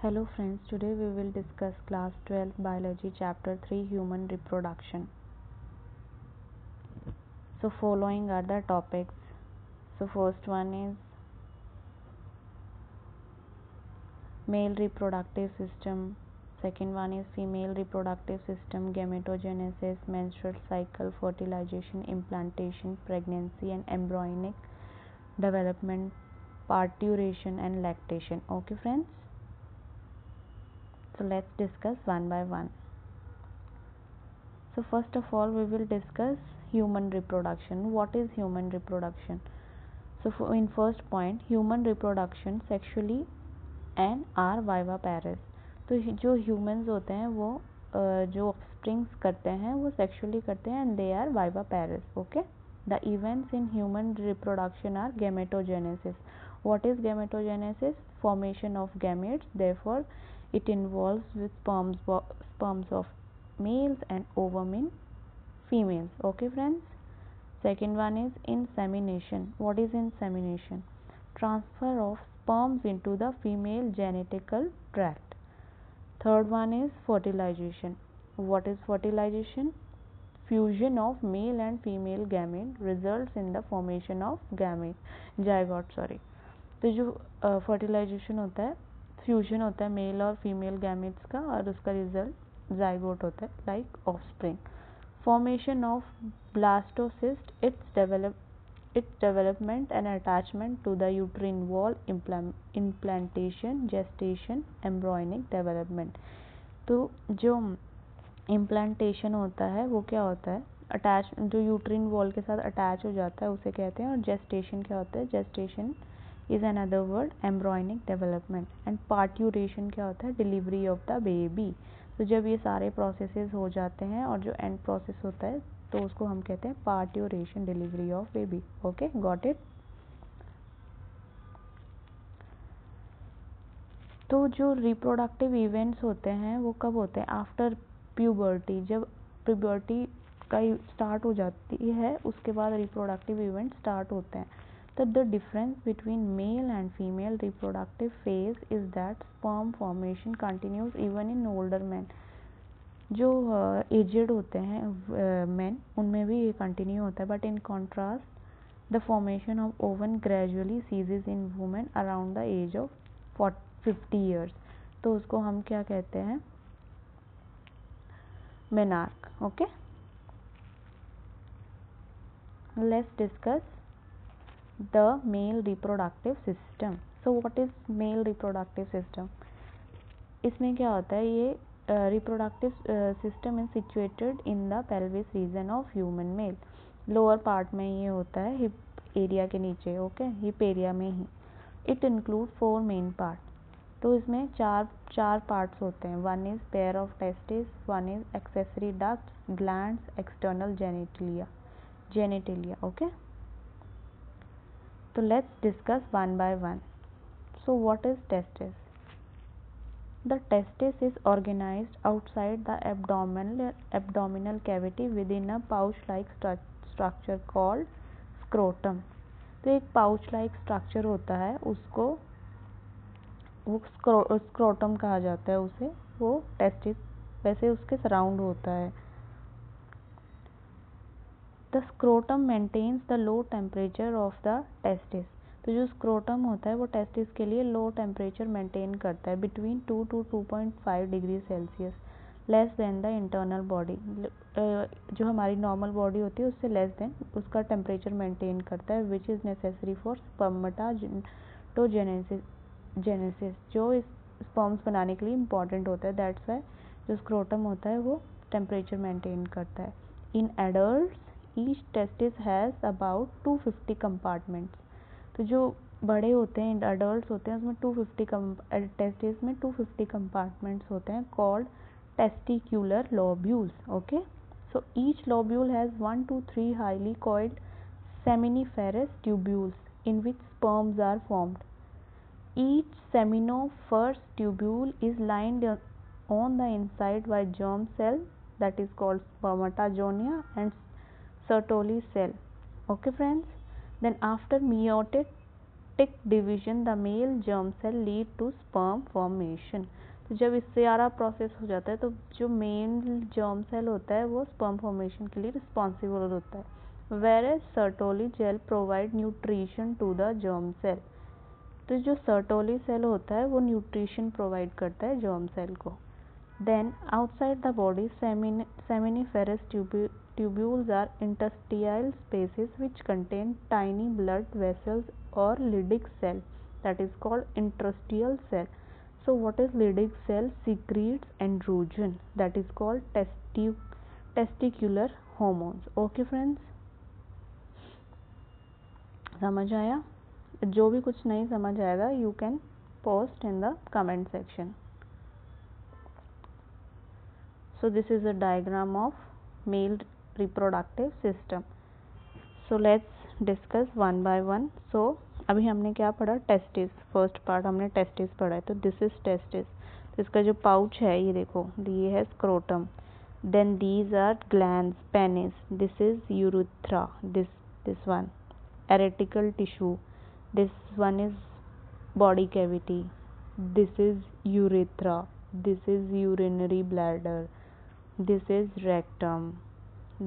Hello friends, today we will discuss class 12 biology chapter 3 human reproduction. So following are the topics. So first one is male reproductive system, second one is female reproductive system, gametogenesis, menstrual cycle, fertilization, implantation, pregnancy and embryonic development, parturition and lactation. Okay friends, so let's discuss one by one. So first of all we will discuss human reproduction. What is human reproduction? So in first point, human reproduction sexually and are viviparous. तो जो humans होते हैं वो जो offsprings करते हैं वो sexually करते हैं and they are viviparous. Okay. The events in human reproduction are gametogenesis. What is gametogenesis? Formation of gametes. Therefore, it involves with sperms of males and ovum in females. Okay friends. Second one is insemination. What is insemination? Transfer of sperms into the female genetical tract. Third one is fertilization. What is fertilization? Fusion of male and female gamete results in the formation of zygote. तो जो fertilization होता है, fusion होता है mail और female gametes का और उसका रिजल्ट जाइगोट होता है like offspring. Formation of blastocyst, its development and attachment to the uterine wall, implantation, gestation, embryonic development. तो जो implantation होता है वो क्या होता है? अटैच जो यूट्रिन वॉल के साथ अटैच हो जाता है उसे कहते हैं. और जेस्टेशन क्या होता है? Gestation is another word embryonic development. And parturition क्या होता है? Delivery of the baby. तो जब ये सारे प्रोसेसेस हो जाते हैं और जो एंड प्रोसेस होता है तो उसको हम कहते हैं parturition, delivery of baby. Okay, got it. तो जो रिप्रोडक्टिव इवेंट्स होते हैं वो कब होते हैं? After puberty. जब प्यूबर्टी का स्टार्ट हो जाती है उसके बाद रिप्रोडक्टिव इवेंट स्टार्ट होते हैं. तो the difference between male and female reproductive phase is that sperm formation continues even in older man. जो एजेड होते हैं मैन उनमें भी ये कंटिन्यू होता है. But in contrast the formation of ovum gradually ceases in women around the age of 50 years. तो उसको हम क्या कहते हैं? Menarche. Okay, let's discuss the male reproductive system. So what is male reproductive system? इसमें क्या होता है? ये reproductive system is situated in the pelvis region of human male. Lower part में ये होता है, हिप एरिया के नीचे. ओके, हिप एरिया में ही. It include 4 main part. तो इसमें चार पार्ट्स होते हैं. One is pair of testis, one is accessory ducts, glands, external genitalia. Okay, तो let's discuss one by one. So what is testis? The testis is organized outside the abdominal cavity within a pouch-like structure called scrotum. तो एक pouch-like structure होता है, उसको वो scrotum कहा जाता है. उसे वो टेस्टिस वैसे उसके सराउंड होता है. The scrotum maintains the low temperature of the testis. तो जो स्क्रोटम होता है वो टेस्टिस के लिए लो टेम्परेचर मेंटेन करता है between 2 to 2.5 degree Celsius, less than the internal body. जो हमारी नॉर्मल बॉडी होती है उससे लेस देन उसका टेम्परेचर मेंटेन करता है, which is necessary for spermatogenesis, जो इस स्पर्म्स बनाने के लिए इम्पॉर्टेंट होता है. दैट्स वाई जो स्क्रोटम होता है वो टेम्परेचर मेंटेन करता है. In adult each testis has about 250 compartments. तो जो बड़े होते हैं, अडल्ट होते हैं, उसमें 250 टेस्टिस में 250 कंपार्टमेंट्स होते हैं called testicular lobules. Okay, so each lobule has 1 to 3 highly coiled seminiferous tubules in which sperms are formed. Each seminiferous tubule is lined on the inside by germ cell that is called spermatogonia and Sertoli cell. Okay friends, then after meiosis aseptic division the male germ cell lead to sperm formation. तो जब इससे सारा process हो जाता है तो जो male germ cell होता है वो स्पर्म फॉर्मेशन के लिए रिस्पॉन्सिबल होता है। Where Sertoli cell provide nutrition to the germ cell. तो जो सर्टोली सेल होता है वो न्यूट्रिशन प्रोवाइड करता है जर्म सेल को। Then outside the body seminiferous tubules are interstitial spaces which contain tiny blood vessels or Leydig cell, that is called interstitial cell. So what is Leydig cell? Secretes androgen, that is called testicular hormones. Okay friends, समझ आया? जो भी कुछ नहीं समझ आएगा you can post in the comment section. So this is a diagram of male reproductive system. So let's discuss one by one. So अभी हमने क्या पढ़ा? टेस्टिस, फर्स्ट पार्ट हमने टेस्टिस पढ़ा है। तो दिस इज टेस्टिस। तो इसका जो पाउच है ये देखो, ये है scrotum. Then these are glands, penis, this is urethra, this one erectile tissue, this one is body cavity, this is urethra, this is urinary bladder, this is rectum,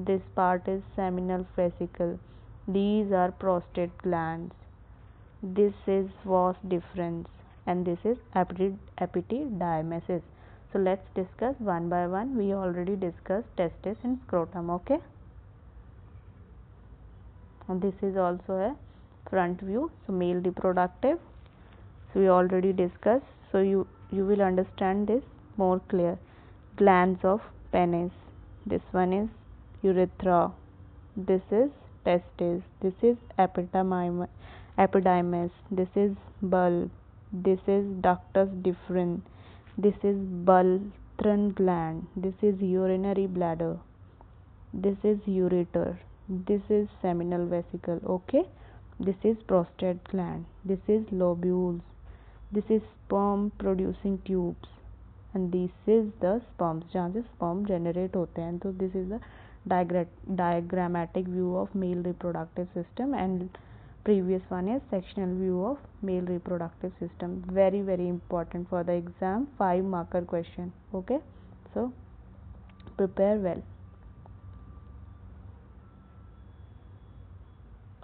this part is seminal vesicle, these are prostate glands, this is vas deferens, and this is epididymis. So let's discuss one by one. We already discussed testis and scrotum. Okay, and this is also a front view. So male reproductive, so we already discussed, so you will understand this more clear. Glands of penis, this one is urethra, this is testis, this is epididymis, this is bulb, this is ductus deferens, this is Bartholin gland, this is urinary bladder, this is ureter, this is seminal vesicle. Okay, this is prostate gland, this is lobules, this is sperm producing tubes, and this is the sperms, जहाँ से sperm generate होते हैं. तो this is the diagrammatic view of male reproductive system, and previous one is sectional view of male reproductive system. Very very important for the exam, 5 marker question. Okay, so prepare well.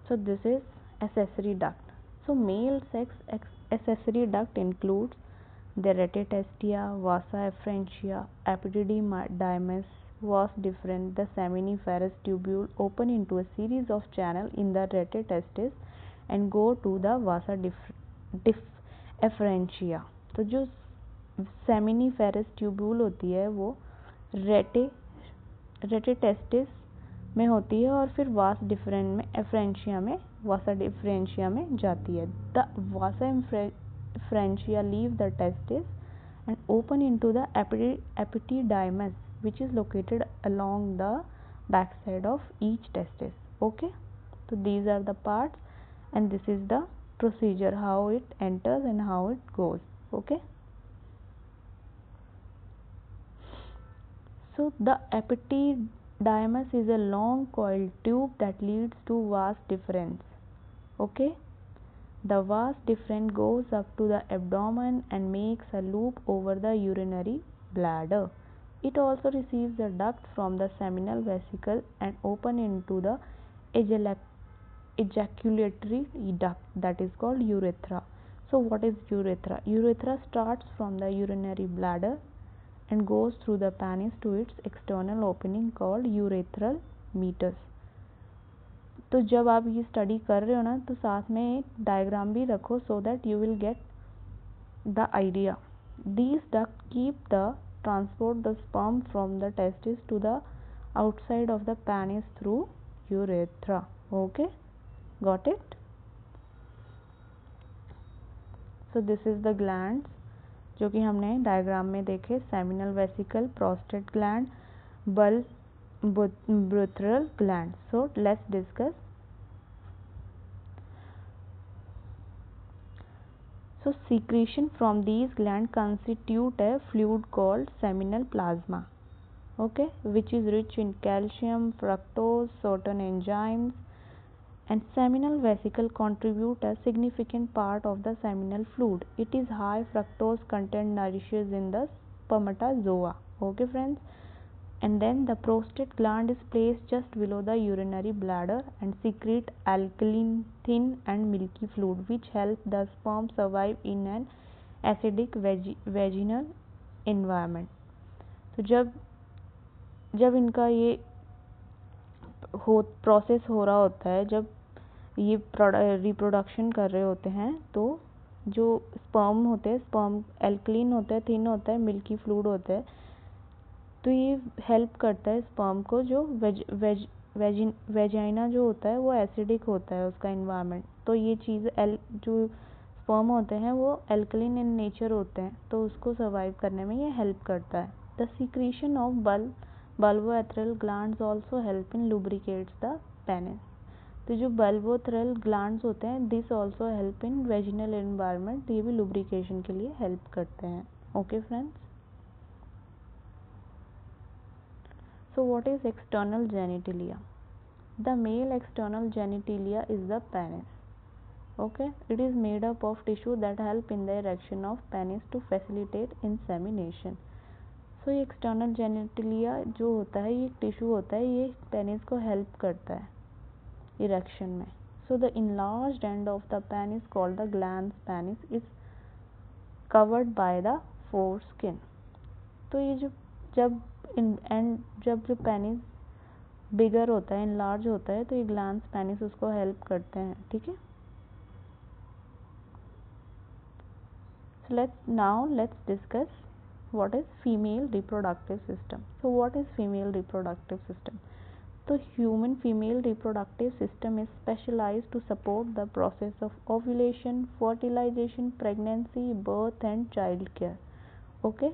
So this is accessory duct. So male sex accessory duct includes the reticestia, vasa efferentia, epididymis, vas deferens. The seminiferous tubule open into a series of channels in the reticestis and go to the vasa efferentia. तो जो seminiferous tubule होती है वो rete testis में होती है और फिर वास डिफरेंट में एफ्रेंशिया में वासा डिफरेंशिया में जाती है. The Vasa efferentia leave the testis and open into the epididymis which is located along the back side of each testis. Okay, so these are the parts and this is the procedure, how it enters and how it goes. Okay, so the epididymis is a long coiled tube that leads to vas deferens. Okay, the vas deferens goes up to the abdomen and makes a loop over the urinary bladder. It also receives the duct from the seminal vesicle and open into the ejaculatory duct, that is called urethra. So what is urethra? Urethra starts from the urinary bladder and goes through the penis to its external opening called urethral meatus. तो जब आप ये study कर रहे हो ना तो साथ में डायग्राम भी रखो so that you will get the idea. These ducts keep the transport the sperm from the testis to the outside of the penis through urethra. Okay, got it? So this is the glands जो कि हमने diagram में देखे, seminal vesicle, prostate gland, bulbourethral gland. So let's discuss. So secretion from these glands constitute a fluid called seminal plasma. Okay, which is rich in calcium, fructose, certain enzymes, And seminal vesicle contribute a significant part of the seminal fluid. It is high fructose content nourishes in the spermatozoa. Okay friends. And then the prostate gland is placed just below the urinary bladder and secrete alkaline thin and milky fluid which help the sperm survive in an acidic vaginal environment. तो जब इनका ये process हो रहा होता है, जब ये रिप्रोडक्शन कर रहे होते हैं, तो जो स्पर्म होते हैं, स्पर्म एल्कलीन होता है, थिन होता है, मिल्की फ्लूइड होता है, तो ये हेल्प करता है स्पर्म को, जो वेजाइना जो होता है वो एसिडिक होता है उसका इन्वायरमेंट, तो ये चीज़ जो स्पर्म होते हैं वो एल्कलीन इन नेचर होते हैं, तो उसको सर्वाइव करने में ये हेल्प करता है. The secretion of bulboethral glands also help in lubricates the penis. तो जो bulboethral glands होते हैं, this also help in vaginal environment, ये भी लुब्रिकेशन के लिए हेल्प करते हैं. Okay friends. So what is external genitalia? The male external genitalia is the penis. Okay, it is made up of tissue that help in the erection of penis to facilitate insemination. So ये external genitalia जो होता है, ये tissue होता है, ये penis को help करता है इरेक्शन में. So the enlarged end of the penis called the glans penis is covered by the foreskin. तो ये जब जो पेनिस बिगर होता है, इनलार्ज होता है, तो ये ग्लैंस पेनिस उसको हेल्प करते हैं. ठीक है. So let's discuss what is female reproductive system. So what is female reproductive system? So human female reproductive system is specialized to support the process of ovulation, fertilization, pregnancy, birth and child care. Okay,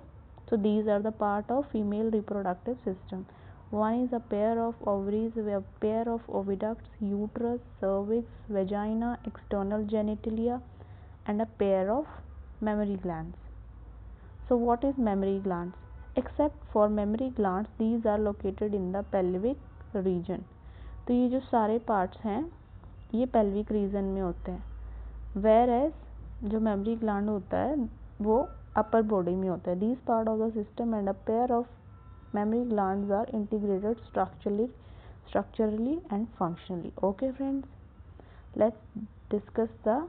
so these are the part of female reproductive system. One is a pair of ovaries, a pair of oviducts, uterus, cervix, vagina, external genitalia, and a pair of mammary glands. So what is mammary glands? Except for mammary glands, these are located in the pelvic region. तो ये जो सारे parts हैं ये pelvic region में होते हैं, whereas जो mammary gland होता है वो upper body में होता है. These part of the system and a pair of mammary glands are integrated structurally and functionally. Okay friends, let's discuss the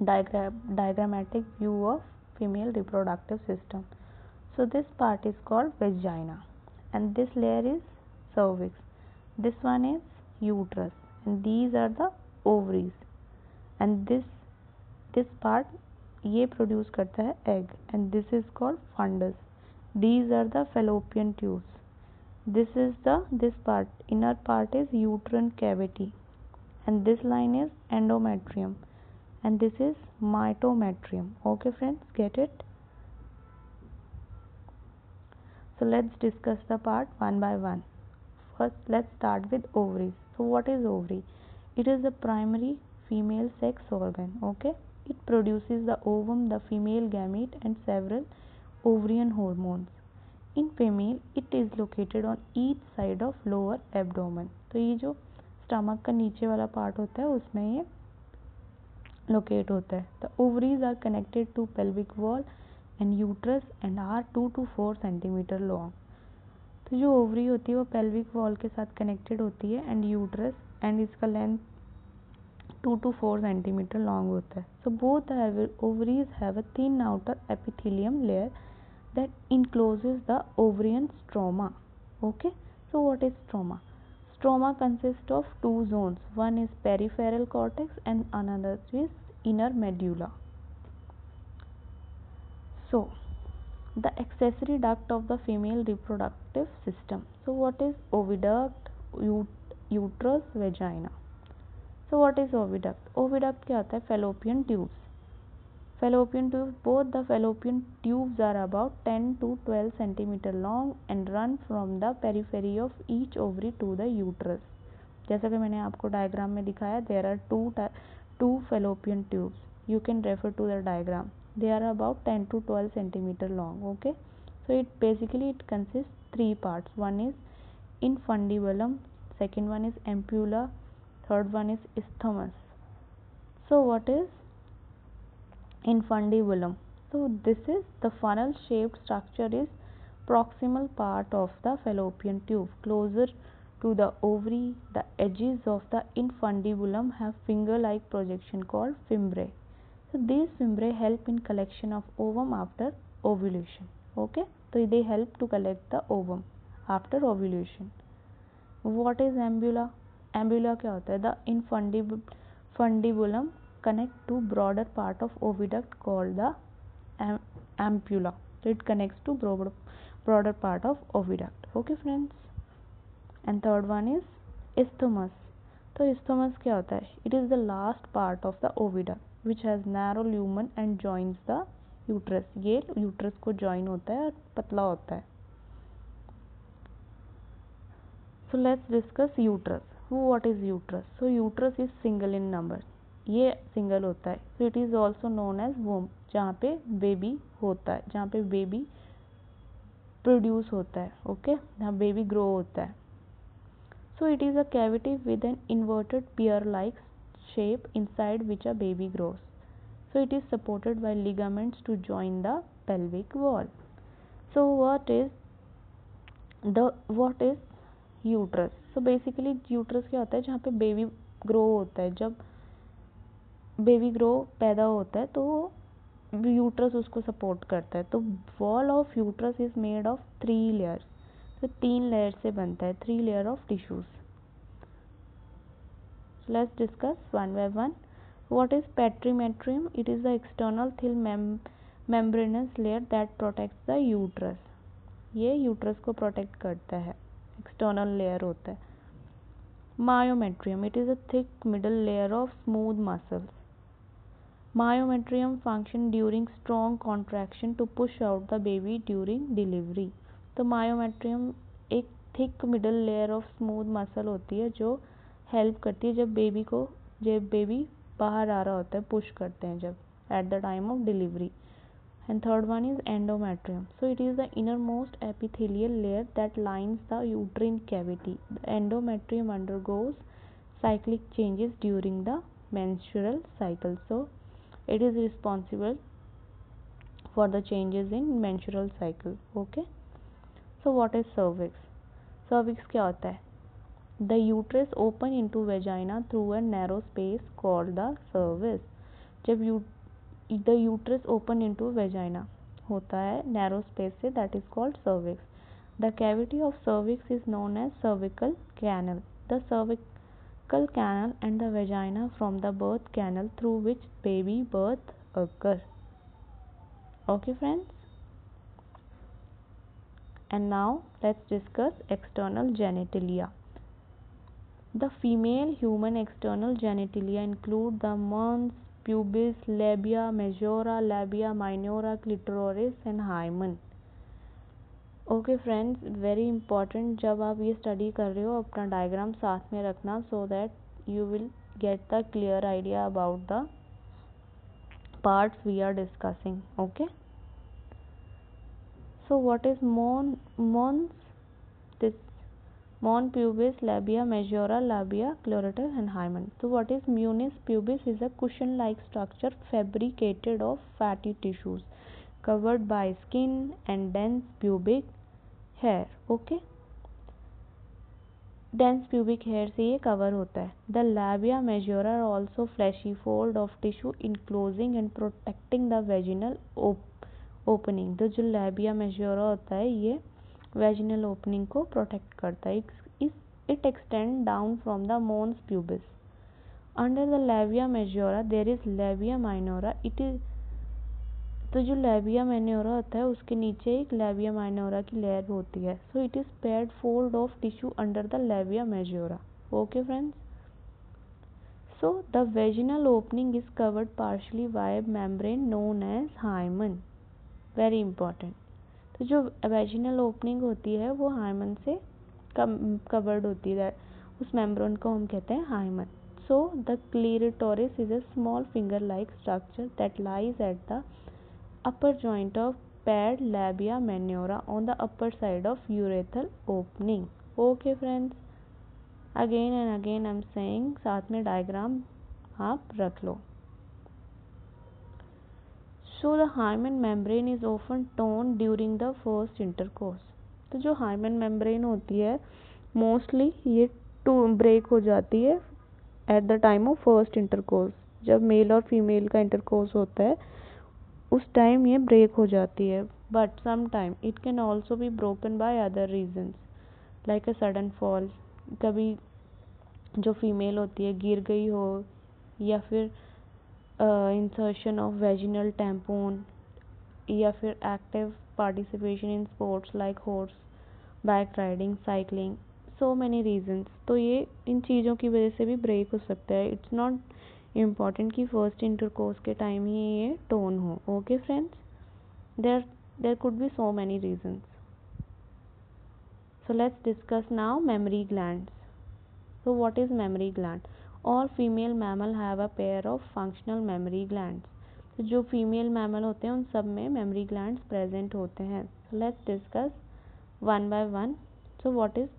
diagrammatic view of female reproductive system. So this part is called vagina, and this layer is cervix, this one is uterus, and these are the ovaries, and this part ये produce करता है egg, and this is called fundus. These are the fallopian tubes. This part, inner part is uterine cavity, and this line is endometrium, and this is mitometrium. Okay friends, get it? So let's discuss the part one by one. First let's start with ovaries. So what is ovary? It is the primary female sex organ. Okay, it produces the ovum, the female gamete, and several ovarian hormones. In female, it is located on each side of lower abdomen. तो ये जो stomach का नीचे वाला part होता है उसमें ये लोकेट होता है. The ovaries are connected to pelvic wall and uterus and are 2 to 4 centimeter long. तो जो ओवरी होती है वो pelvic wall के साथ कनेक्टेड होती है एंड यूट्रस, एंड इसका लेंथ 2 to 4 centimeter long होता है. So both ovaries have a thin outer epithelium layer that encloses the ovarian stroma. Okay, so what is stroma? Stroma consists of two zones. One is peripheral cortex and another is inner medulla. So the accessory duct of the female reproductive system. So what is oviduct, uterus, vagina? So what is oviduct? Oviduct क्या होता है? Fallopian tubes. Fallopian tubes, both the fallopian tubes are about 10 to 12 centimeter long and run from the periphery of each ovary to the uterus. जैसा कि मैंने आपको diagram में दिखाया, there are two fallopian tubes. You can refer to the diagram. They are about 10 to 12 centimeter long. Okay, so it consists three parts. One is infundibulum, second one is ampulla, Third one is isthmus. So what is infundibulum? So this is the funnel shaped structure is proximal part of the fallopian tube closer to the ovary. The edges of the infundibulum have finger like projection called fimbriae. So these fimbriae help in collection of ovum after ovulation. Okay, so they help to collect the ovum after ovulation. What is ambula? Ambula क्या होता है? The infundibulum connect to broader part of oviduct called the ampulla. So it connects to broader part of oviduct. Okay friends. And third one is isthmus. तो isthmus क्या होता है? It is the last part of the oviduct which has narrow lumen and joins the uterus. ये uterus को join होता है और पतला होता है. So let's discuss uterus. What is uterus? So uterus is single in number. ये single होता है. So it is also known as womb, जहाँ पे baby होता है, जहाँ पे baby produce होता है. Okay, जहाँ baby grow होता है. So it is a cavity with an inverted pear-like shape inside which a baby grows. So it is supported by ligaments to join the pelvic wall. So what is uterus? So basically uterus क्या होता है? जहाँ पे baby grow होता है. जब baby grow पैदा होता है तो यूट्रस उसको सपोर्ट करता है. तो wall of uterus is made of 3 layers. तो 3 लेयर से बनता है, 3 layer of tissues. Let's discuss one by one. What is perimetrium? It is the external thin membranous layer that protects the uterus. ये uterus को protect करता है, external layer होता है. Myometrium, it is a thick middle layer of smooth muscles. Myometrium function during strong contraction to push out the baby during delivery. तो myometrium एक thick middle layer of smooth muscle होती है जो help करती है जब बेबी बाहर आ रहा होता है, पुश करते हैं जब eight the time of delivery. And third one is endometrium. So it is the innermost epithelial layer that lines the uterine cavity. The endometrium undergoes cyclic changes during the menstrual cycle. So it is responsible for the changes in menstrual cycle. Okay. So what is cervix? Cervix क्या होता है? The uterus open into vagina through a narrow space called the cervix. जब the uterus open into vagina होता है narrow space से, that is called cervix. The cavity of cervix is known as cervical canal. The cervical canal and the vagina from the birth canal through which baby birth occur. Okay friends. And now let's discuss external genitalia. The female human external genitalia include the mons, pubis, labia majora, labia minora, clitoris and hymen. Okay friends, very important. जब आप ये study कर रहे हो अपना diagram साथ में रखना, so that you will get the clear idea about the parts we are discussing. Okay, so what is mons? This Mons pubis, labia majora, labia clitoris and hymen. So what is munus pubis? Is a cushion-like structure fabricated of fatty tissues covered by skin and dense pubic hair. Okay, dense pubic hair से ये cover होता है. The labia majora are also fleshy fold of tissue enclosing and protecting the vaginal opening. तो जो labia majora होता है ये vaginal opening को protect करता है. It extends down from the mons pubis. Under the labia majora there is labia minora. It is तो जो labia minora होता है उसके नीचे एक labia minora की लेयर होती है. So it is paired fold of tissue under the labia majora. Okay friends. So the vaginal opening is covered partially by a membrane known as hymen. Very important. तो जो vaginal opening होती है वो hymen से covered होती है. उस membrane को हम कहते हैं hymen. So the clitoris is a small finger-like structure that lies at the upper joint of paired labia minora on the upper side of urethral opening. Okay friends, again and again I am saying, साथ में diagram आप रख लो। So the hymen membrane is often torn during the first intercourse. तो जो hymen membrane होती है mostly ये ब्रेक हो जाती है at the time of first intercourse. जब मेल और फीमेल का इंटरकोर्स होता है उस टाइम ये ब्रेक हो जाती है। But some time it can also be broken by other reasons like a sudden fall. कभी जो फीमेल होती है गिर गई हो, या फिर इंसर्शन ऑफ वेजिनल टैम्पून, या फिर active participation in sports like horse bike riding, cycling, so many regions. तो ये इन चीज़ों की वजह से भी ब्रेक हो सकता है। इट्स नॉट इम्पॉर्टेंट कि फर्स्ट इंटरकोर्स के टाइम ही ये टोन हो। Okay friends, there could be so many reasons. So let's discuss now mammary glands. So what is mammary gland? All female mammal have a pair of functional mammary glands. तो जो female mammal होते हैं उन सब में mammary glands present होते हैं। So let's discuss one by one. So what is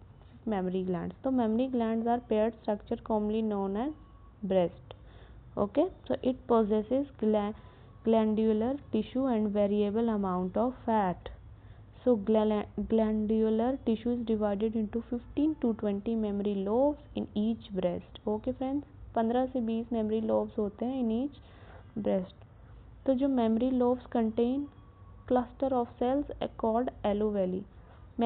memory glands? So memory glands are paired structure commonly known as breast. Okay, so it possesses glandular tissue and variable amount of fat. So glandular tissue is divided into 15 to 20 memory lobes in each breast. Okay friends, 15 से 20 memory lobes होते हैं in each breast. तो जो memory lobes contain cluster of cells called alveoli.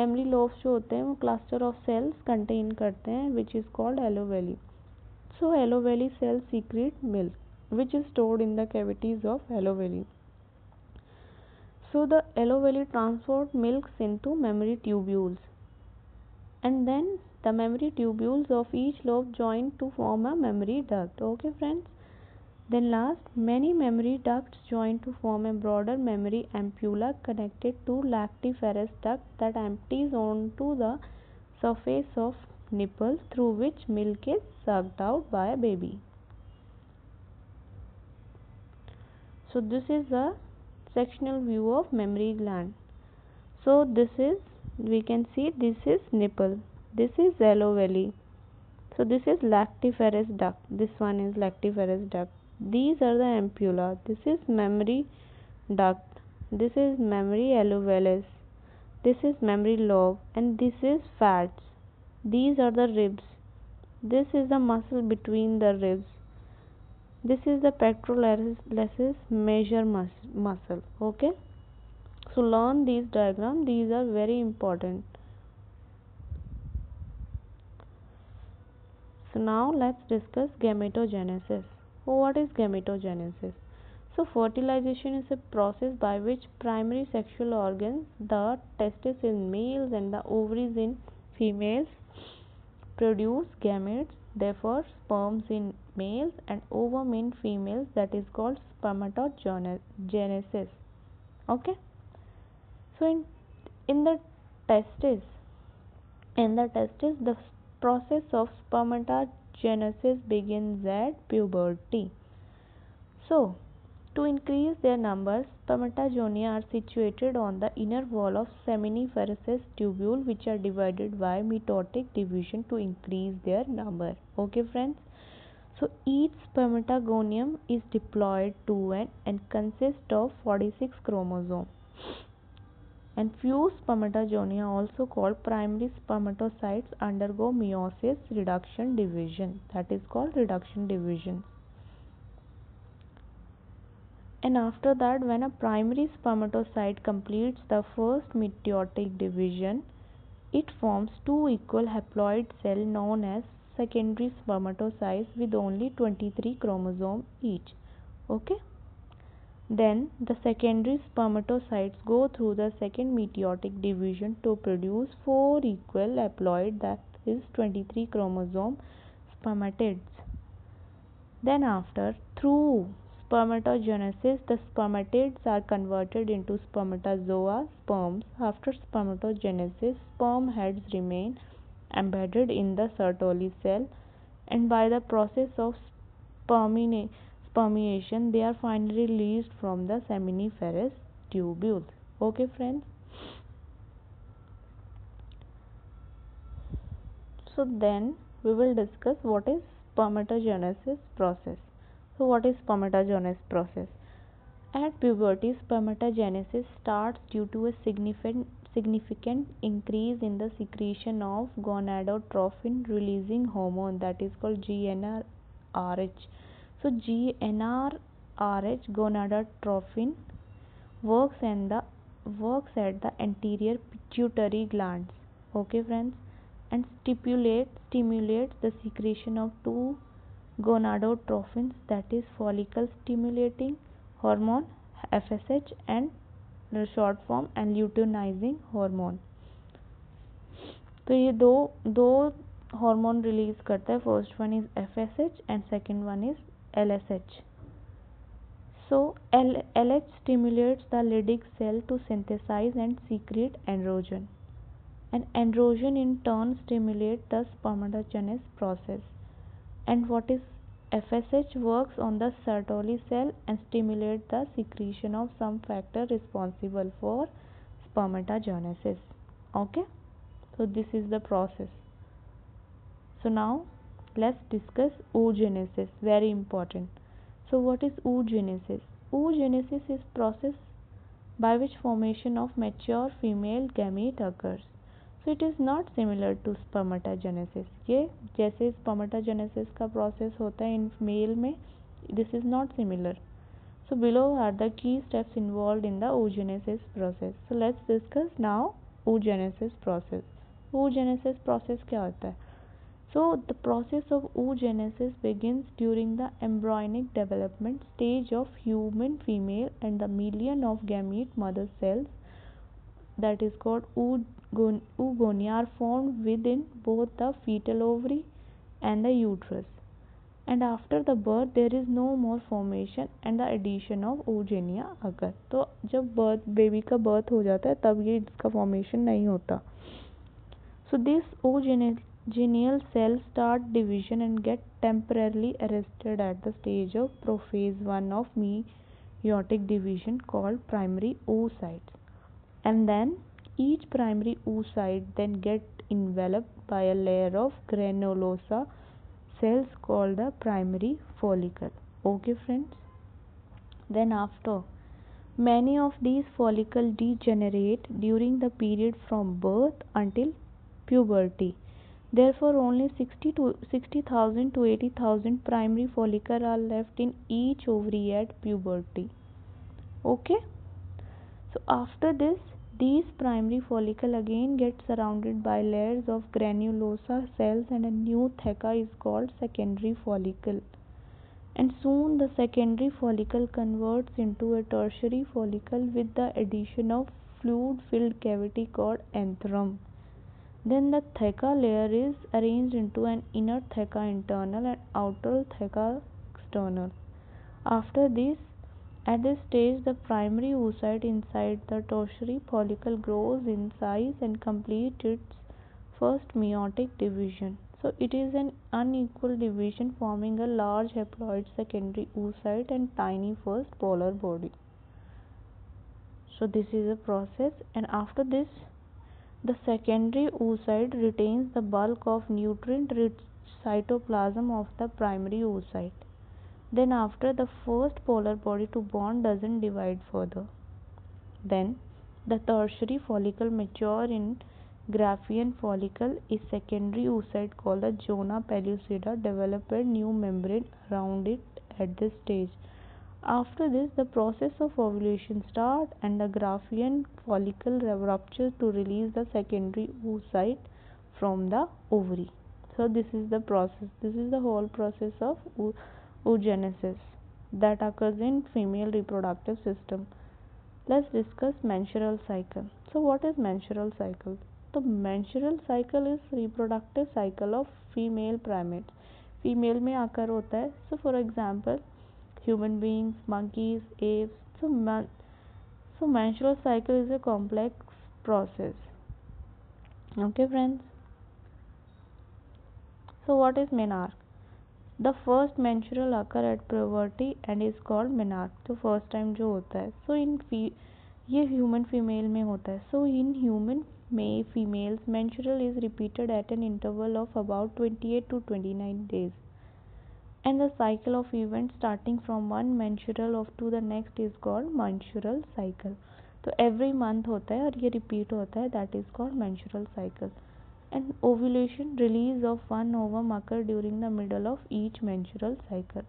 memory lobes जो होते हैं वो cluster of cells contain करते हैं which is called alveoli. So alveoli cells secrete milk which is stored in the cavities of alveoli. So the alveoli transport milks into memory tubules, and then the memory tubules of each lobe join to form a memory duct. Okay friends, then last, many memory ducts join to form a broader memory ampulla connected to lactiferous duct that empties onto the surface of nipple through which milk is sucked out by a baby. So this is a sectional view of memory gland. So this is, we can see this is nipple, this is alveoli, so this is lactiferous duct, this one is lactiferous duct, these are the ampulla, this is memory duct, this is memory alveolus, this is memory lobe, and this is fats, these are the ribs, this is the muscle between the ribs, this is the pectoralis major muscle. Okay, so learn these diagrams, these are very important. So now let's discuss gametogenesis. What is gametogenesis? So fertilization is a process by which primary sexual organs, the testes in males and the ovaries in females, produce gametes, therefore sperms in males and ovum in females, that is called spermatogenesis. Okay, so in the testes the process of spermatogenesis begins at puberty. So to increase their numbers, spermatogonia are situated on the inner wall of seminiferous tubule which are divided by mitotic division to increase their number. Okay friends, so each spermatogonium is diploid to and consists of 46 chromosomes. And few spermatogonia, also called primary spermatocytes, undergo meiosis reduction division, that is called reduction division. And after that, when a primary spermatocyte completes the first meiotic division, it forms two equal haploid cells known as secondary spermatocytes with only 23 chromosomes each. Okay, then the secondary spermatocytes go through the second meiotic division to produce four equal haploid, that is 23 chromosome spermatids. Then after, through spermatogenesis, the spermatids are converted into spermatozoa, sperms. After spermatogenesis, sperm heads remain embedded in the Sertoli cell, and by the process of spermiation, they are finally released from the seminiferous tubules. Okay friends, so then we will discuss what is spermatogenesis process. So what is spermatogenesis process? At puberty, spermatogenesis starts due to a significant increase in the secretion of gonadotropin releasing hormone, that is called GnRH. So GnRH, gonadotropin, works and the works at the anterior pituitary glands. Okay friends, and stimulates the secretion of two gonadotropins, that is follicle stimulating hormone FSH and the short form, and luteinizing hormone. तो ये दो hormone release करता है. First one is FSH and second one is LSH. So LH stimulates the Leydig cell to synthesize and secrete androgen, and androgen in turn stimulates the spermatogenesis process. And what is FSH? Works on the Sertoli cell and stimulates the secretion of some factor responsible for spermatogenesis. Okay, so this is the process. So now let's discuss oogenesis, very important. So what is oogenesis? Oogenesis is process by which formation of mature female gamete occurs. So it is not similar to spermatogenesis. ये जैसे spermatogenesis का process होता है in male में, this is not similar. So below are the key steps involved in the oogenesis process. So let's discuss now oogenesis process. Oogenesis process क्या होता है? So the process of oogenesis begins during the embryonic development stage of human female, and the million of gamete mother cells, that is called oogonia, are formed within both the fetal ovary and the uterus. And after the birth there is no more formation and the addition of oogonia occur. तो जब baby का birth हो जाता है तब ये इसका formation नहीं होता. So this oogoneal cells start division and get temporarily arrested at the stage of prophase 1 of meiotic division called primary oocytes. And then each primary oocyte then get enveloped by a layer of granulosa cells called the primary follicle. Okay friends, then after many of these follicles degenerate during the period from birth until puberty. Therefore only 60,000 to 80,000 primary follicles are left in each ovary at puberty. Okay, so after this these primary follicles again get surrounded by layers of granulosa cells, and a new theca is called secondary follicle. And soon the secondary follicle converts into a tertiary follicle with the addition of fluid filled cavity called antrum. Then the theca layer is arranged into an inner theca internal and outer theca external. After this, at this stage, the primary oocyte inside the tertiary follicle grows in size and completes its first meiotic division. So it is an unequal division forming a large haploid secondary oocyte and tiny first polar body. So this is a process, and after this the secondary oocyte retains the bulk of nutrient-rich cytoplasm of the primary oocyte. Then after the first polar body to bond doesn't divide further. Then the tertiary follicle mature in Graafian follicle. A secondary oocyte called the zona pellucida develop a new membrane around it at this stage. After this, the process of ovulation starts and the Graafian follicle ruptures to release the secondary oocyte from the ovary. So this is the process. This is the whole process of oogenesis that occurs in female reproductive system. Let's discuss menstrual cycle. So what is menstrual cycle? The menstrual cycle is reproductive cycle of female primates. Female में आकर होता है. So for example, human beings, monkeys, apes. So menstrual cycle is a complex process. Okay friends. So what is menarche? The first menstrual occur at puberty and is called menarche. तो first time जो होता है. So ये human female में होता है. So in human females, menstrual is repeated at an interval of about 28 to 29 days. And the cycle of events starting from one menstrual of to the next is called menstrual cycle. तो every month होता है और ये repeat होता है, that is called menstrual cycle. And ovulation, release of one ovum occur during the middle of each menstrual cycle.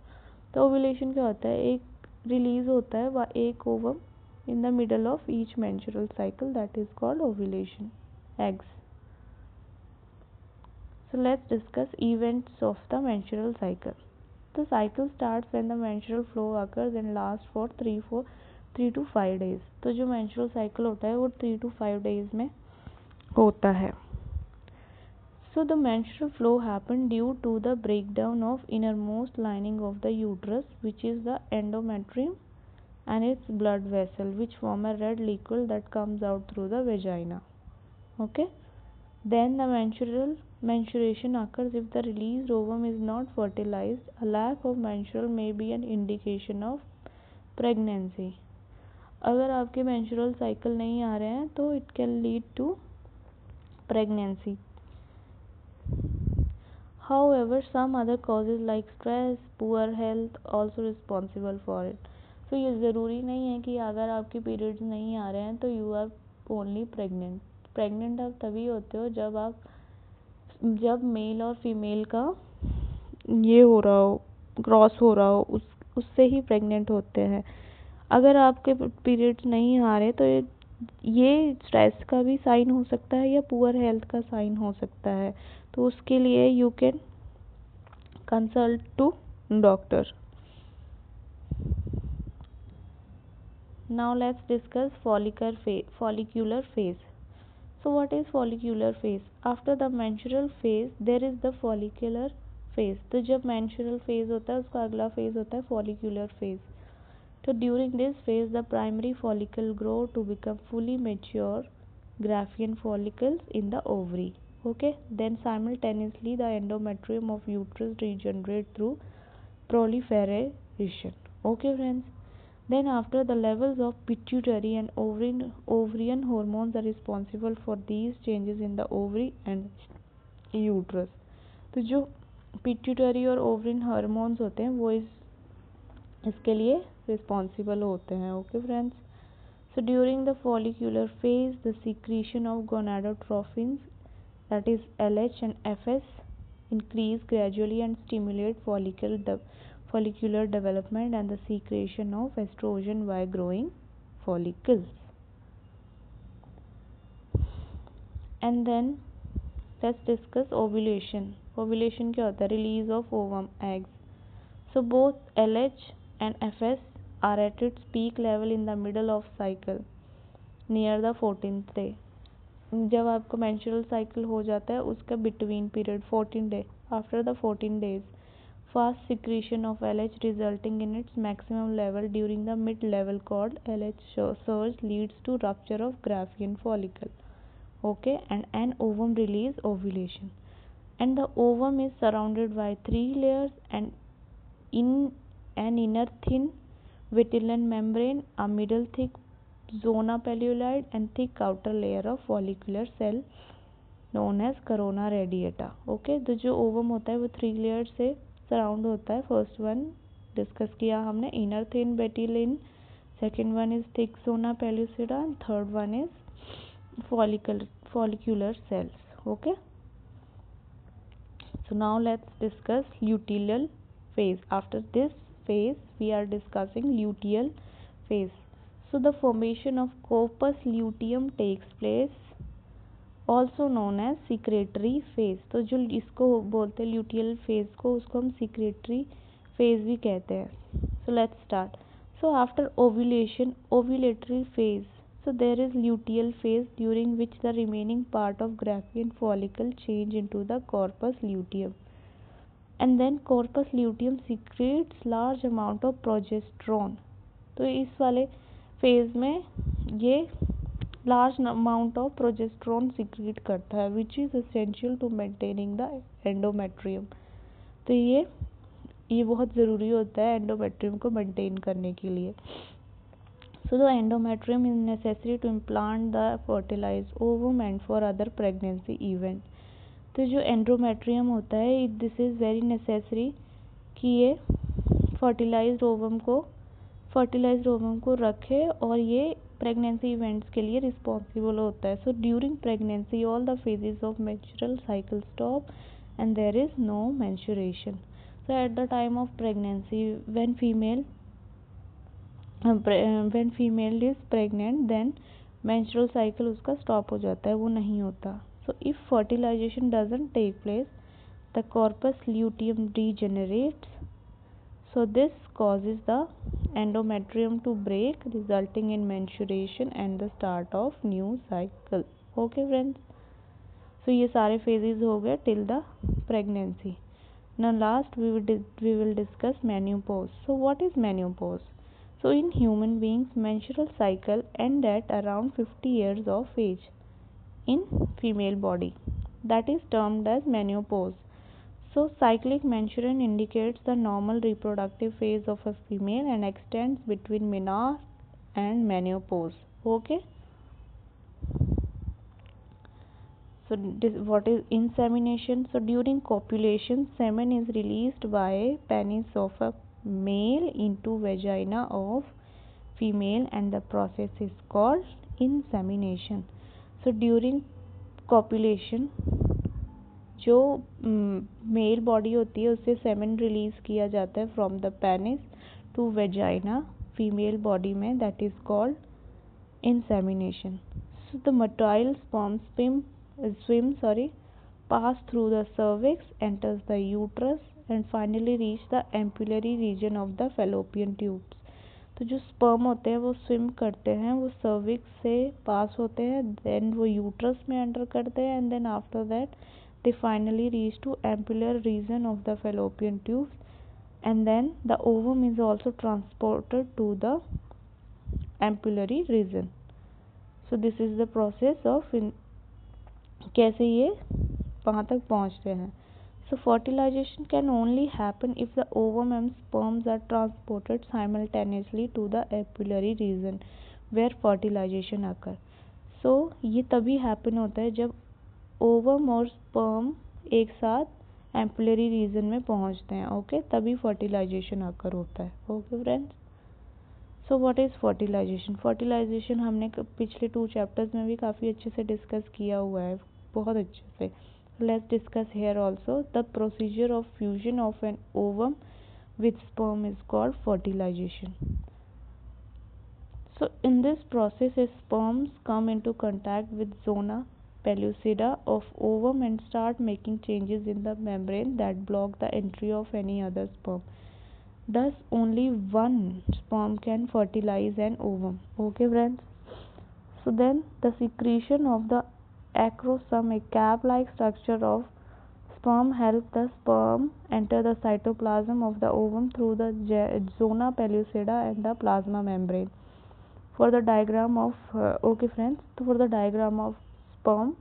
तो ovulation क्या होता है, एक release होता है वह एक ovum in the middle of each menstrual cycle, that is called ovulation. Eggs. So let's discuss events of the menstrual cycle. The cycle starts when the menstrual flow occurs and lasts for 3 to 5 days. तो जो menstrual cycle होता है वो 3 to 5 days में होता है. So the menstrual flow happens due to the breakdown of innermost lining of the uterus, which is the endometrium, and its blood vessel, which form a red liquid that comes out through the vagina. Okay. Then the menstruation occurs if the released ovum is not fertilized. A lack of menstrual may be an indication of pregnancy. अगर आपके menstrual cycle नहीं आ रहे हैं तो it can lead to pregnancy. However, some other causes like stress, poor health also responsible for it. तो ये ज़रूरी नहीं है कि अगर आपके periods नहीं आ रहे हैं तो you are only pregnant. Pregnant आप तभी होते हो जब मेल और फीमेल का ये हो रहा हो, क्रॉस हो रहा हो, उससे ही प्रेग्नेंट होते हैं. अगर आपके पीरियड्स नहीं आ रहे तो ये स्ट्रेस का भी साइन हो सकता है या पुअर हेल्थ का साइन हो सकता है. तो उसके लिए you can consult to doctor. Now let's discuss follicular phase. So what is follicular phase? After the menstrual phase there is the follicular phase. तो जब menstrual phase होता है उसका अगला phase होता है follicular phase. So during this phase the primary follicle grow to become fully mature Graafian follicles in the ovary. Okay. Then simultaneously the endometrium of uterus regenerate through proliferation. Okay friends. Then after the levels of pituitary and ovarian hormones are responsible for these changes in the ovary and uterus. तो जो pituitary और ovarian hormones होते हैं वो इसके लिए responsible होते हैं. Okay friends. So during the follicular phase the secretion of gonadotropins, that is LH and FS, increase gradually and stimulate follicular development and the secretion of estrogen by growing follicles. And then let's discuss ovulation. Ovulation क्या होता है? Release of ovum, eggs. So both LH and FS are at its peak level in the middle of cycle near the 14th day. जब आपको menstrual cycle हो जाता है उसका between period 14 day, after the 14 days fast secretion of LH resulting in its maximum level during the mid level called LH surge leads to rupture of Graafian follicle. Okay. And an ovum release ovulation, and the ovum is surrounded by 3 layers and in an inner thin vitelline membrane, a middle thick zona pellucid and thick outer layer of follicular cell known as corona radiata. Okay. तो जो ovum होता है वो 3 layers से surround होता है. First one discuss किया हमने, inner thin vitelline, second one is thick zona pellucida, third one is follicular cells. Okay. So now let's discuss luteal phase. After this phase we are discussing luteal phase. So the formation of corpus luteum takes place, also known as secretory phase. तो जो इसको बोलते हैं luteal phase को, उसको हम secretory phase भी कहते हैं. So let's start. So after ovulation, ovulatory phase. So there is luteal phase during which the remaining part of Graafian follicle change into the corpus luteum, and then corpus luteum secretes large amount of progesterone. तो इस वाले phase में ये large amount of progesterone secrete करता है, which is essential to maintaining the endometrium. तो ये बहुत ज़रूरी होता है endometrium को maintain करने के लिए. So the endometrium is necessary to implant the fertilized ovum and for other pregnancy event. तो जो एंड्रोमेट्रियम होता है दिस इज़ वेरी नेसेसरी कि ये फर्टिलाइज्ड ओवम को रखे और ये प्रेगनेंसी इवेंट्स के लिए रिस्पॉन्सिबल होता है. So during pregnancy all the phases of menstrual cycle stop and there is no menstruation. So at the time of pregnancy when female is pregnant then menstrual cycle उसका stop हो जाता है, वो नहीं होता. So if fertilisation doesn't take place the corpus luteum degenerates. So this causes the endometrium to break, resulting in menstruation and the start of new cycle. Okay friends, so ये सारे phases हो गए till the pregnancy. Now last we will discuss menopause. So what is menopause? So in human beings menstrual cycle end at around 50 years of age in female body, that is termed as menopause. So cyclic menstruation indicates the normal reproductive phase of a female and extends between menarche and menopause. Okay. So what is insemination? So during copulation, semen is released by penis of a male into vagina of female and the process is called insemination. So during copulation जो male body होती है उससे semen release किया जाता है from the penis to vagina female body में, that is called insemination. So the motile sperm swim pass through the cervix, enters the uterus and finally reach the ampullary region of the fallopian tubes. तो जो sperm होते हैं वो swim करते हैं, वो cervix से पास होते हैं, देन वो यूट्रस में एंटर करते हैं and then after that they finally reach to ampullary region of the fallopian tubes and then the ovum is also transported to the ampullary region. So this is the process of कैसे ये वहाँ तक पहुँचते हैं. So fertilization can only happen if the ovum and sperms are transported simultaneously to the ampullary region where fertilization occur. So ये तभी happen होता है जब ओवम और स्पर्म एक साथ एम्पुलरी रीजन में पहुंचते हैं. ओके, तभी फर्टिलाइजेशन आकर होता है. Okay friends, so what is fertilisation? Fertilisation हमने पिछले 2 चैप्टर्स में भी काफ़ी अच्छे से डिस्कस किया हुआ है, बहुत अच्छे से. Let's discuss here also. The procedure of fusion of an ovum with sperm is called fertilisation. So in this process sperms come into contact with zona pellucida of ovum and start making changes in the membrane that block the entry of any other sperm. Thus only one sperm can fertilize an ovum. Okay friends, so then the secretion of the acrosome, a cap-like structure of sperm, help the sperm enter the cytoplasm of the ovum through the zona pellucida and the plasma membrane. For the diagram of okay friends, तो for the diagram of sperm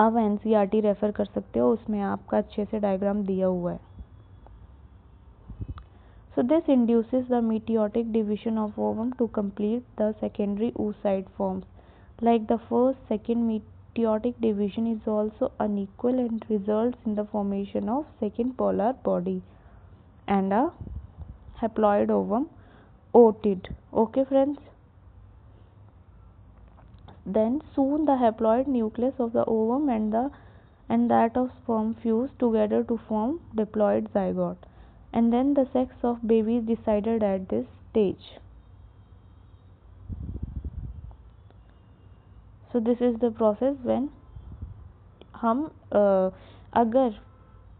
आप NCERT refer कर सकते हो, उसमें आपका अच्छे से diagram दिया हुआ है. So this induces the meiotic division of ovum to complete the secondary oocyte forms. Like the first, second meiotic division is also unequal and results in the formation of second polar body and a haploid ovum otid. Okay friends, then soon the haploid nucleus of the ovum and that of sperm fuse together to form diploid zygote, and then the sex of baby is decided at this stage. So this is the process when हम अगर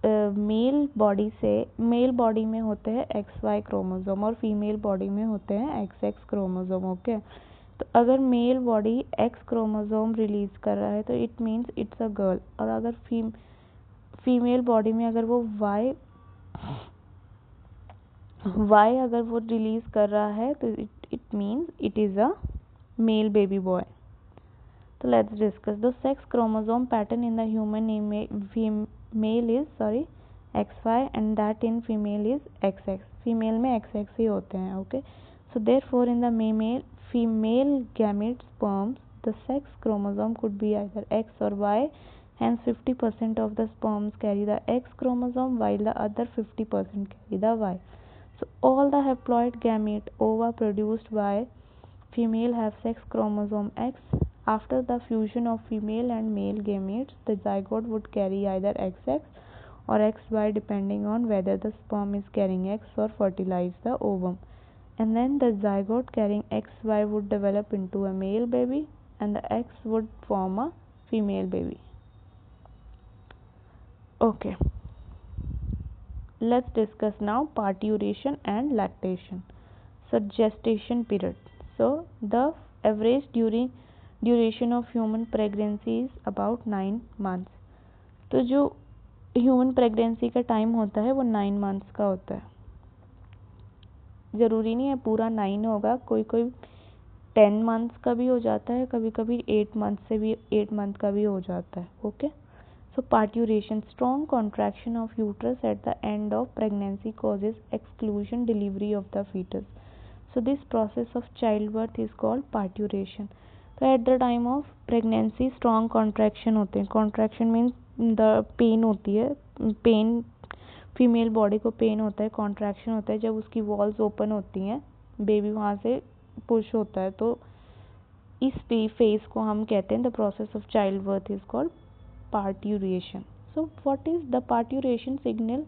male body में होते हैं XY chromosome और female body में होते हैं XX chromosome. Okay, तो अगर male body X chromosome release कर रहा है तो it means it's a girl, और अगर फीमेल बॉडी में अगर वो Y अगर वो रिलीज कर रहा है तो it means it is a male baby boy. So let's discuss the sex chromosome pattern in the human male is XY and that in female is XX. Female में XX ही होते हैं. Okay, So therefore in the female gamete sperms, the sex chromosome could be either X or Y. Hence 50% of the sperms carry the X chromosome while the other 50% carry the Y. So all the haploid gamete ova produced by female have sex chromosome X. After the fusion of female and male gametes, the zygote would carry either XX or XY depending on whether the sperm is carrying X or fertilize the ovum. And then the zygote carrying XY would develop into a male baby and the X would form a female baby. Okay, let's discuss now parturition and lactation. So gestation period. So the average duration of human pregnancy is about 9 months. तो जो human pregnancy का time होता है वो 9 months का होता है. ज़रूरी नहीं है पूरा 9 होगा, कोई 10 मंथ्स का भी हो जाता है, कभी कभी 8 मंथ का भी हो जाता है. Okay. So parturition, strong contraction of uterus at the end of pregnancy causes exclusion delivery of the fetus. So this process of childbirth is called parturition. So at the time of pregnancy strong contraction होते हैं. Contraction means the pain होती है, pain female body को pen होता है, contraction होता है जब उसकी वॉल्स ओपन होती हैं, बेबी वहाँ से पुश होता है. तो इस फेज को हम कहते हैं the process of child birth is called parturition. So what is the parturition signal?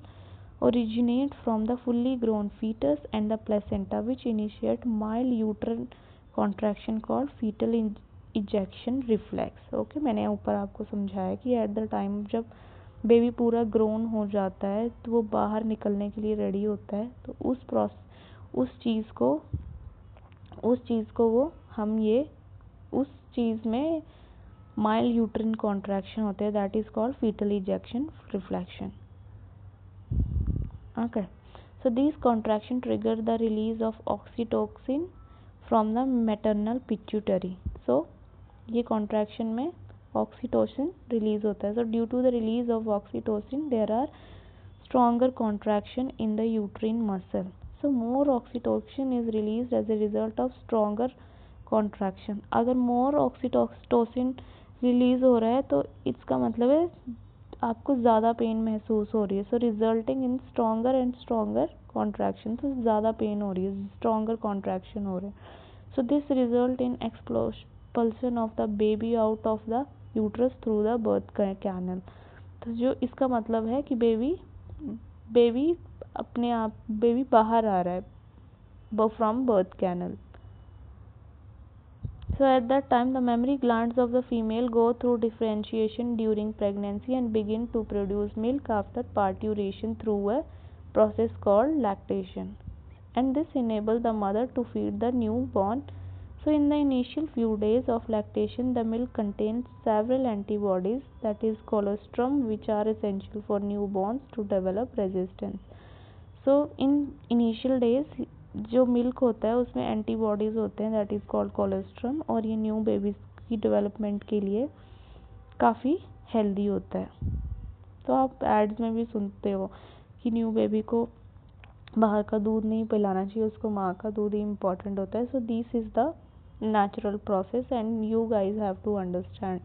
Originate from the fully grown fetus and the placenta which initiate mild uterine contraction called fetal ejection reflex. Okay, मैंने ऊपर आपको समझाया कि at the time जब baby पूरा grown हो जाता है तो वो बाहर निकलने के लिए रेडी होता है. तो उस चीज़ को वो हम ये उस चीज़ में mild uterine contraction होते हैं, that is called fetal ejection reflection. Okay, so these contraction trigger the release of oxytocin from the maternal pituitary. So ये contraction में oxytocin release होता है. So due to the release of oxytocin there are stronger contraction in the uterine muscle. So more oxytocin is released as a result of stronger contraction. अगर more oxytocin release हो रहा है तो इसका मतलब है आपको ज़्यादा पेन महसूस हो रही है. So resulting in stronger and stronger contraction. तो ज़्यादा पेन हो रही है, स्ट्रॉन्गर कॉन्ट्रैक्शन हो रहे हैं. So this result in expulsion of the baby out of the uterus through the birth canal. तो जो इसका मतलब है कि बेबी अपने आप बाहर आ रहा है from birth canal. So at that time the mammary glands of the female go through differentiation during pregnancy and begin to produce milk after parturition through a process called lactation, and this enables the mother to feed the newborn. So in the initial few days of lactation the milk contains several antibodies, that is colostrum, which are essential for newborns to develop resistance. So in initial days जो milk होता है उसमें antibodies होते हैं, that is called colostrum, और ये new babies की development के लिए काफ़ी हेल्दी होता है. तो आप एड्स में भी सुनते हो कि न्यू बेबी को बाहर का दूध नहीं पिलाना चाहिए, उसको माँ का दूध ही इम्पॉर्टेंट होता है. So this is the natural process and you guys have to understand.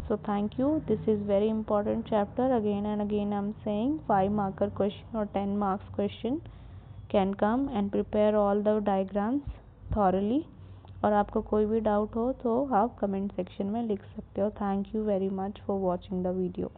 So thank you. This is very important chapter. Again and again I'm saying 5 marker question or 10 marks question can come, and prepare all the diagrams thoroughly. और आपको कोई भी doubt हो तो आप comment section में लिख सकते हो. Thank you very much for watching the video.